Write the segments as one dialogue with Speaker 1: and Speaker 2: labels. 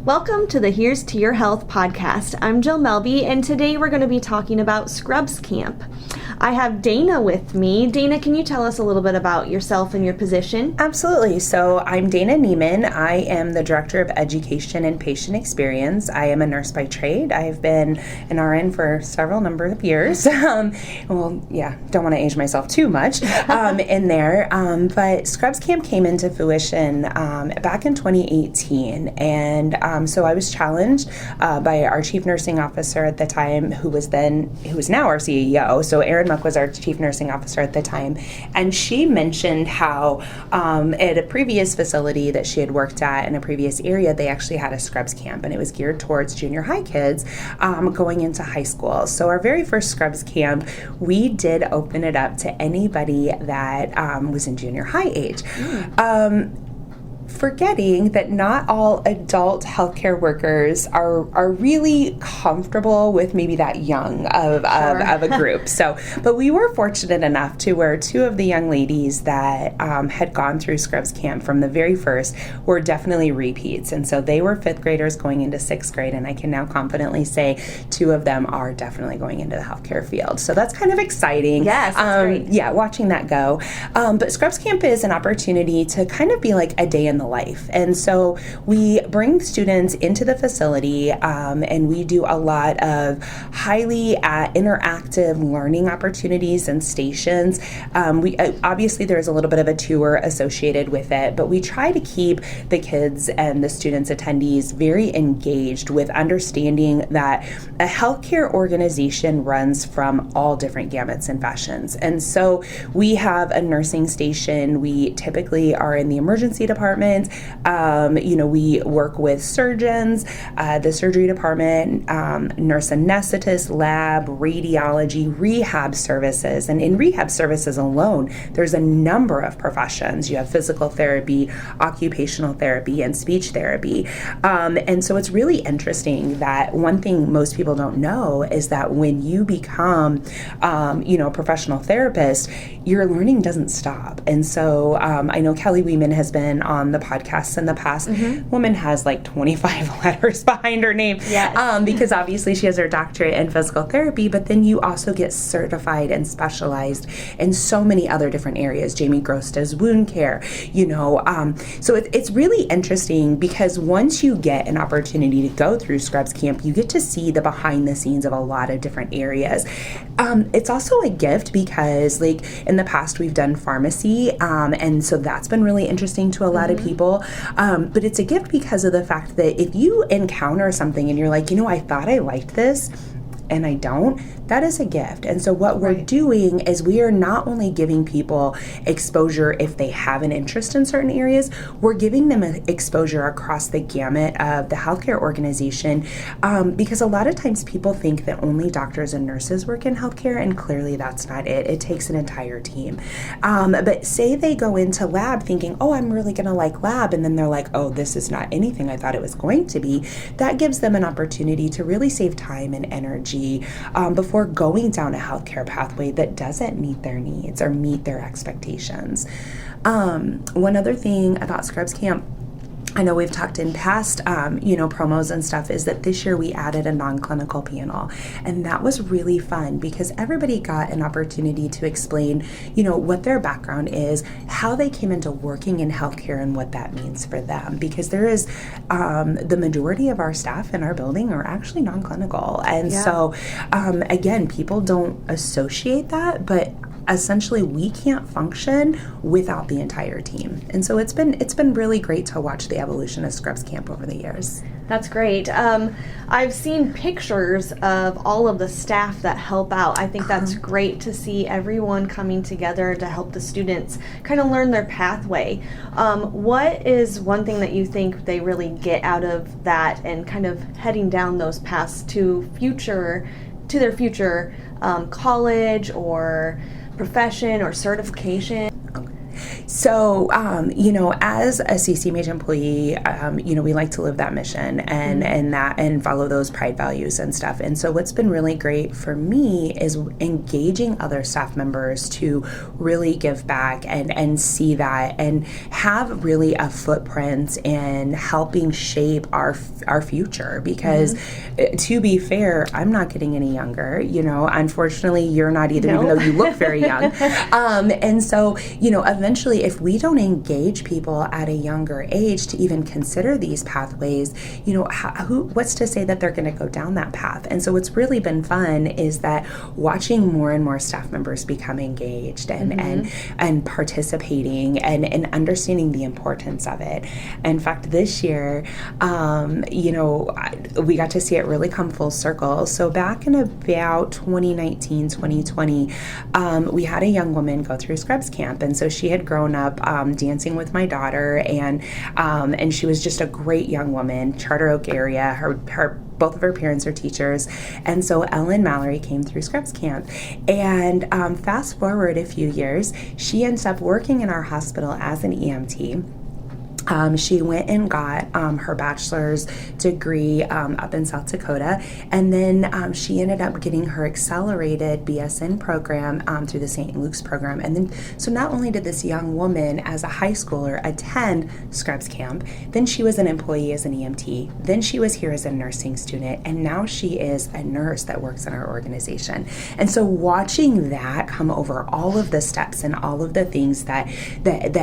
Speaker 1: Welcome to the Here's to Your Health podcast. I'm Jill Melby, and today we're going to be talking about Scrubs Camp. I have Dana with me. Dana, can you tell us a little bit about yourself and your position?
Speaker 2: Absolutely. So I'm Dana Neiman. I am the Director of Education and Patient Experience. I am a nurse by trade. I've been an RN for several number of years. Don't want to age myself too much in there. But Scrubs Camp came into fruition back in 2018. And so I was challenged by our Chief Nursing Officer at the time, who was now our CEO. So Erin Muck was our Chief Nursing Officer at the time. And she mentioned how at a previous facility that she had worked at in a previous area, they actually had a Scrubs Camp, and it was geared towards junior high kids going into high school. So our very first Scrubs Camp, we did open it up to anybody that was in junior high age. Forgetting that not all adult healthcare workers are really comfortable with maybe that young of a group. So, but we were fortunate enough to where two of the young ladies that had gone through Scrubs Camp from the very first were definitely repeats. And so they were fifth graders going into sixth grade, and I can now confidently say two of them are definitely going into the healthcare field. So that's kind of exciting.
Speaker 1: Yes, that's great.
Speaker 2: Yeah, watching that go. But Scrubs Camp is an opportunity to kind of be like a day in the life. And so we bring students into the facility and we do a lot of highly interactive learning opportunities and stations. We obviously there's a little bit of a tour associated with it, but we try to keep the kids and the students attendees very engaged with understanding that a healthcare organization runs from all different gamuts and fashions. And so we have a nursing station. We typically are in the emergency department. We work with surgeons, the surgery department, nurse anesthetist, lab, radiology, rehab services. And in rehab services alone, there's a number of professions. You have physical therapy, occupational therapy, and speech therapy. And so it's really interesting that one thing most people don't know is that when you become, a professional therapist, your learning doesn't stop. And so I know Kelly Weeman has been on the podcast in the past. Mm-hmm. Woman has like 25 letters behind her name.
Speaker 1: Yes.
Speaker 2: Because obviously she has her doctorate in physical therapy, but then you also get certified and specialized in so many other different areas. Jamie Gross does wound care, so it's really interesting because once you get an opportunity to go through Scrubs Camp, you get to see the behind the scenes of a lot of different areas. It's also a gift because like in the past we've done pharmacy, and so that's been really interesting to a lot of people. But it's a gift because of the fact that if you encounter something and you're like, I thought I liked this and I don't, that is a gift. And so what we're doing is we are not only giving people exposure if they have an interest in certain areas, we're giving them an exposure across the gamut of the healthcare organization, because a lot of times people think that only doctors and nurses work in healthcare, and clearly that's not it. It takes an entire team. But say they go into lab thinking, I'm really going to like lab, and then they're like, this is not anything I thought it was going to be. That gives them an opportunity to really save time and energy before going down a healthcare pathway that doesn't meet their needs or meet their expectations. One other thing about Scrubs Camp, I know we've talked in past, promos and stuff, is that this year we added a non-clinical panel. And that was really fun because everybody got an opportunity to explain, what their background is, how they came into working in healthcare and what that means for them. Because there is, the majority of our staff in our building are actually non-clinical. And so, again, people don't associate that, but essentially we can't function without the entire team. And so it's been really great to watch the evolution of Scrubs Camp over the years.
Speaker 1: That's great. I've seen pictures of all of the staff that help out. I think that's great to see everyone coming together to help the students kind of learn their pathway. What is one thing that you think they really get out of that and kind of heading down those paths to their future college or profession or certification?
Speaker 2: So, as a CCMH employee, we like to live that mission and follow those pride values and stuff. And so what's been really great for me is engaging other staff members to really give back and see that and have really a footprint in helping shape our future. Because to be fair, I'm not getting any younger. Unfortunately, you're not either, even though you look very young. And so, eventually, if we don't engage people at a younger age to even consider these pathways, what's to say that they're going to go down that path? And so what's really been fun is that watching more and more staff members become engaged and participating and understanding the importance of it. In fact, this year, we got to see it really come full circle. So back in about 2019, 2020, we had a young woman go through Scrubs Camp. And so she had grown up dancing with my daughter, and she was just a great young woman, Charter Oak area. Both of her parents are teachers. And so Ellen Mallory came through Scrubs Camp. And fast forward a few years, she ends up working in our hospital as an EMT. She went and got her bachelor's degree up in South Dakota, and then she ended up getting her accelerated BSN program through the St. Luke's program. And then, so not only did this young woman as a high schooler attend Scrubs Camp, then she was an employee as an EMT, then she was here as a nursing student, and now she is a nurse that works in our organization. And so watching that come over all of the steps and all of the things that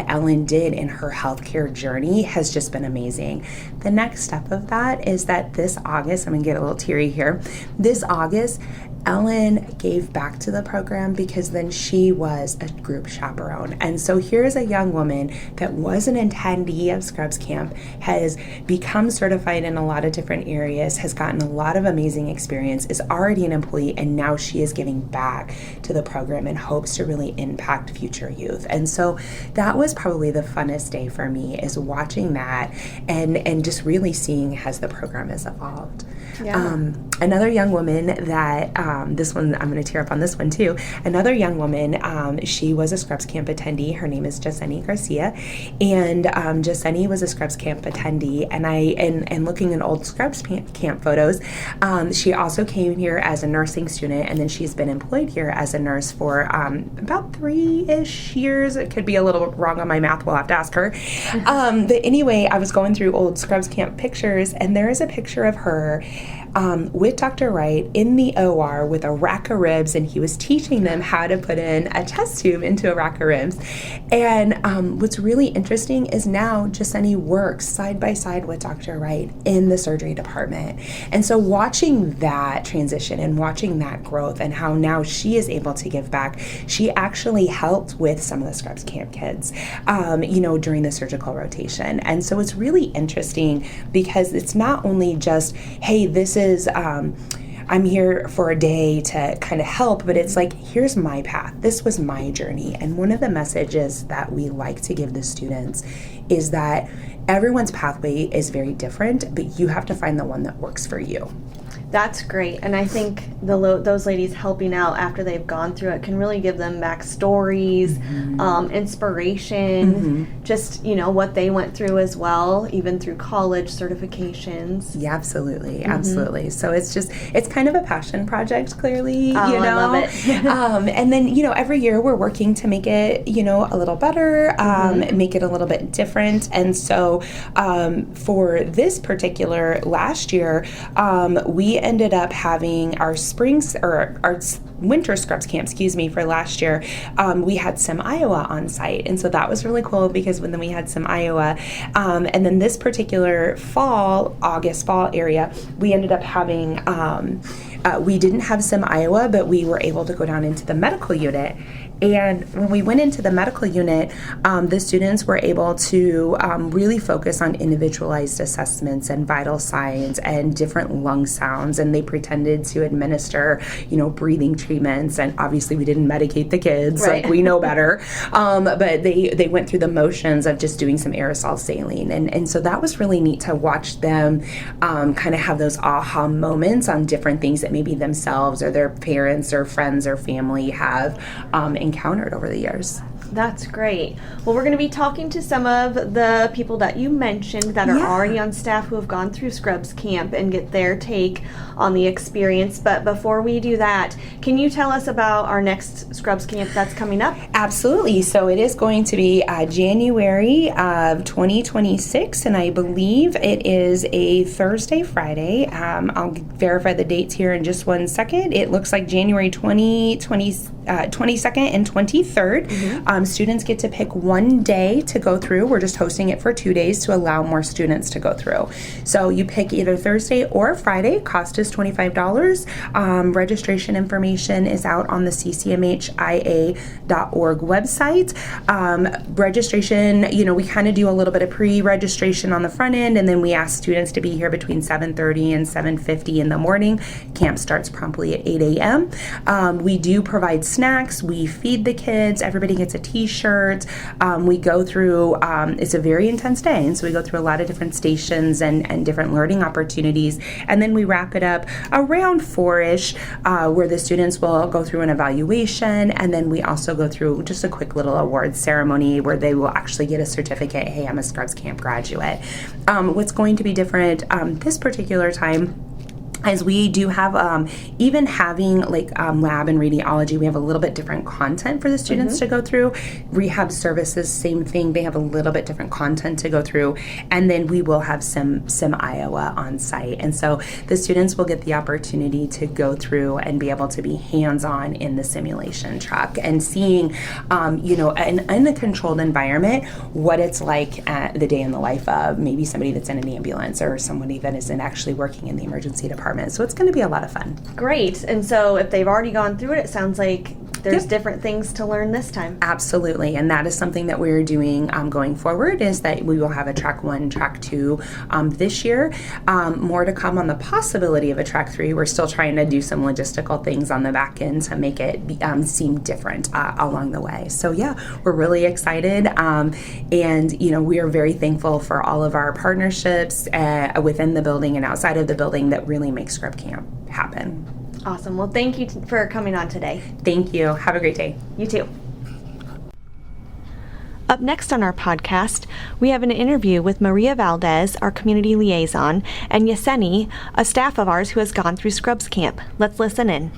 Speaker 2: Ellen did in her healthcare journey has just been amazing. The next step of that is that this August, I'm going to get a little teary here, this August, Ellen gave back to the program because then she was a group chaperone. And so here's a young woman that was an attendee of Scrubs Camp, has become certified in a lot of different areas, has gotten a lot of amazing experience, is already an employee, and now she is giving back to the program in hopes to really impact future youth. And so that was probably the funnest day for me, is watching that and just really seeing as the program has evolved.
Speaker 1: Yeah.
Speaker 2: Another young woman that this one, I'm going to tear up on this one too. Another young woman, she was a Scrubs Camp attendee. Her name is Jaseni Garcia, and Jaseni was a Scrubs Camp attendee. And looking at old Scrubs Camp photos, she also came here as a nursing student, and then she's been employed here as a nurse for about 3-ish years. It could be a little wrong on my math. We'll have to ask her. But anyway, I was going through old Scrubs Camp pictures, and there is a picture of her with Dr. Wright in the OR with a rack of ribs, and he was teaching them how to put in a test tube into a rack of ribs. And what's really interesting is now Jaseni works side by side with Dr. Wright in the surgery department. And so watching that transition and watching that growth and how now she is able to give back, she actually helped with some of the Scrubs Camp kids, during the surgical rotation. And so it's really interesting because it's not only just, hey, this is, I'm here for a day to kind of help, but it's like, here's my path. This was my journey. And one of the messages that we like to give the students is that everyone's pathway is very different, but you have to find the one that works for you.
Speaker 1: That's great. And I think those ladies helping out after they've gone through it can really give them backstories, inspiration, just, what they went through as well, even through college certifications.
Speaker 2: Yeah, absolutely. Absolutely. So it's kind of a passion project, clearly,
Speaker 1: I love it.
Speaker 2: And then, every year we're working to make it, a little better, make it a little bit different. And so for this particular last year, we ended up having our winter Scrubs Camp, for last year. We had Sim Iowa on site, and so that was really cool because then we had Sim Iowa, and then this particular August fall area, we ended up having. We didn't have Sim Iowa, but we were able to go down into the medical unit. And when we went into the medical unit, the students were able to really focus on individualized assessments and vital signs and different lung sounds. And they pretended to administer, breathing treatments. And obviously we didn't medicate the kids,
Speaker 1: right.
Speaker 2: Like we know better. But they went through the motions of just doing some aerosol saline. And so that was really neat to watch them kind of have those aha moments on different things that maybe themselves or their parents or friends or family have encountered over the years.
Speaker 1: That's great. Well, we're going to be talking to some of the people that you mentioned that are already on staff who have gone through Scrubs Camp and get their take on the experience. But before we do that, can you tell us about our next Scrubs Camp that's coming up?
Speaker 2: Absolutely. So it is going to be January of 2026, and I believe it is a Thursday, Friday. I'll verify the dates here in just one second. It looks like January 22nd and 23rd. Students get to pick one day to go through. We're just hosting it for 2 days to allow more students to go through. So you pick either Thursday or Friday. Cost is $25. Registration information is out on the ccmhia.org website. Registration, we kind of do a little bit of pre-registration on the front end, and then we ask students to be here between 7:30 and 7:50 in the morning. Camp starts promptly at 8 a.m. We do provide snacks. We feed the kids. Everybody gets a t-shirt. We go through, it's a very intense day, and so we go through a lot of different stations and different learning opportunities, and then we wrap it up around 4-ish, where the students will go through an evaluation, and then we also go through just a quick little awards ceremony where they will actually get a certificate. Hey, I'm a Scrubs Camp graduate. What's going to be different this particular time as we do have, even having lab and radiology, we have a little bit different content for the students to go through. Rehab services, same thing. They have a little bit different content to go through. And then we will have Sim Iowa on site. And so the students will get the opportunity to go through and be able to be hands-on in the simulation truck and seeing, in a controlled environment, what it's like at the day in the life of maybe somebody that's in an ambulance or somebody that isn't actually working in the emergency department. So it's going to be a lot of fun.
Speaker 1: Great. And so if they've already gone through it, it sounds like there's different things to learn this time.
Speaker 2: Absolutely. And that is something that we're doing going forward, is that we will have a track 1, track 2 this year. More to come on the possibility of a track 3. We're still trying to do some logistical things on the back end to make it seem different along the way. So yeah, we're really excited. And, we are very thankful for all of our partnerships within the building and outside of the building that really make Scrub Camp happen.
Speaker 1: Awesome. Well, thank you for coming on today.
Speaker 2: Thank you. Have a great day.
Speaker 1: You too. Up next on our podcast, we have an interview with Maria Valdez, our community liaison, and Yeseni, a staff of ours who has gone through Scrubs Camp. Let's listen in.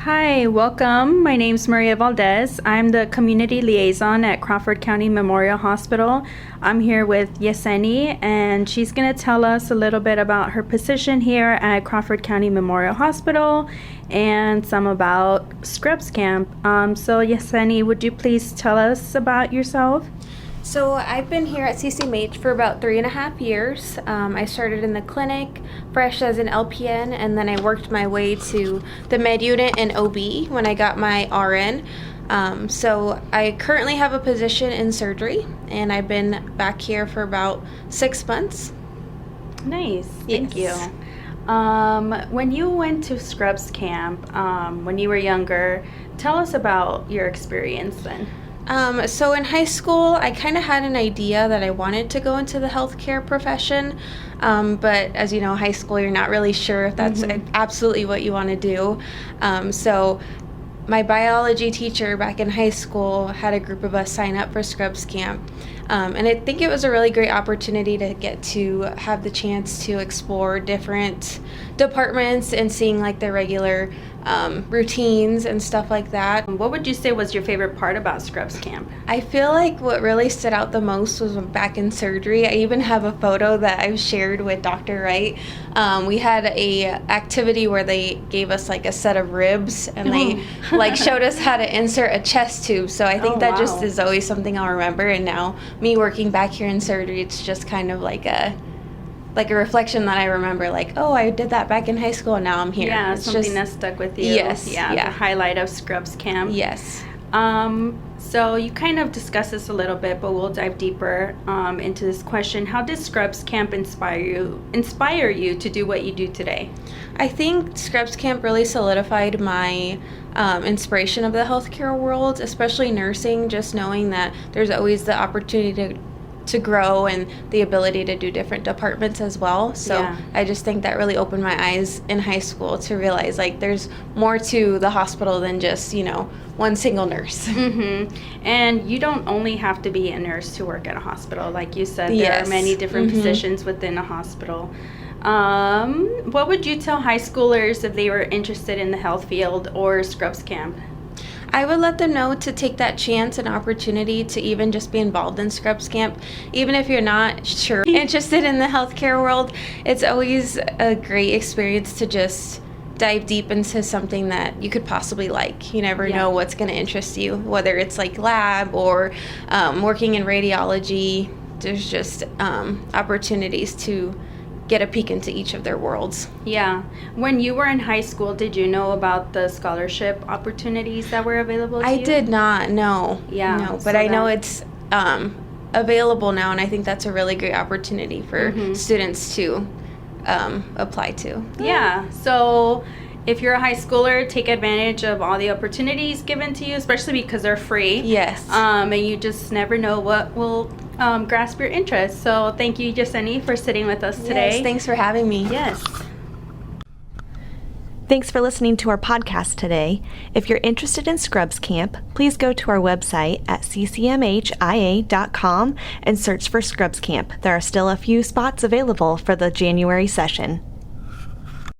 Speaker 3: Hi, welcome. My name's Maria Valdez. I'm the community liaison at Crawford County Memorial Hospital. I'm here with Yeseni, and she's going to tell us a little bit about her position here at Crawford County Memorial Hospital and some about Scrubs Camp. So Yeseni, would you please tell us about yourself?
Speaker 4: So I've been here at CCMH for about 3.5 years. I started in the clinic fresh as an LPN, and then I worked my way to the med unit and OB when I got my RN. So I currently have a position in surgery, and I've been back here for about 6 months.
Speaker 3: Nice. Thank you. When you went to Scrubs Camp, when you were younger, tell us about your experience then.
Speaker 4: So in high school, I kind of had an idea that I wanted to go into the healthcare profession, but as you know, high school, you're not really sure if that's absolutely what you want to do. So my biology teacher back in high school had a group of us sign up for Scrubs Camp. And I think it was a really great opportunity to get to have the chance to explore different departments and seeing like their regular routines and stuff like that.
Speaker 3: What would you say was your favorite part about Scrubs Camp?
Speaker 4: I feel like what really stood out the most was back in surgery. I even have a photo that I've shared with Dr. Wright. We had a activity where they gave us like a set of ribs, and they like showed us how to insert a chest tube. So I think that just is always something I'll remember. And now me working back here in surgery, it's just kind of like a reflection that I remember, like, oh, I did that back in high school and now I'm here.
Speaker 3: Yeah,
Speaker 4: it's
Speaker 3: something
Speaker 4: just,
Speaker 3: that stuck with you.
Speaker 4: Yes.
Speaker 3: Yeah, the highlight of Scrubs Camp.
Speaker 4: Yes.
Speaker 3: So you kind of discussed this a little bit, but we'll dive deeper into this question. How did Scrubs Camp inspire you to do what you do today?
Speaker 4: I think Scrubs Camp really solidified my inspiration of the healthcare world, especially nursing, just knowing that there's always the opportunity to grow and the ability to do different departments as well. So
Speaker 3: Yeah.
Speaker 4: I just think that really opened my eyes in high school to realize like there's more to the hospital than just, one single nurse.
Speaker 3: And you don't only have to be a nurse to work at a hospital. Like you said, there
Speaker 4: Yes.
Speaker 3: are many different positions within a hospital. What would you tell high schoolers if they were interested in the health field or Scrubs Camp?
Speaker 4: I would let them know to take that chance and opportunity to even just be involved in Scrubs Camp. Even if you're not sure interested in the healthcare world, it's always a great experience to just dive deep into something that you could possibly like. You never know what's going to interest you, whether it's like lab or working in radiology. There's just opportunities to get a peek into each of their worlds.
Speaker 3: Yeah. When you were in high school, did you know about the scholarship opportunities that were available to you?
Speaker 4: I did not know.
Speaker 3: Yeah,
Speaker 4: No,
Speaker 3: so
Speaker 4: but I know
Speaker 3: that-
Speaker 4: it's available now, and I think that's a really great opportunity for students to apply to.
Speaker 3: Yeah. So if you're a high schooler, take advantage of all the opportunities given to you, especially because they're free.
Speaker 4: Yes.
Speaker 3: And you just never know what will grasp your interest. So thank you, Yesenia, for sitting with us today.
Speaker 4: Yes, thanks for having me.
Speaker 3: Yes.
Speaker 1: Thanks for listening to our podcast today. If you're interested in Scrubs Camp, please go to our website at ccmhia.com and search for Scrubs Camp. There are still a few spots available for the January session.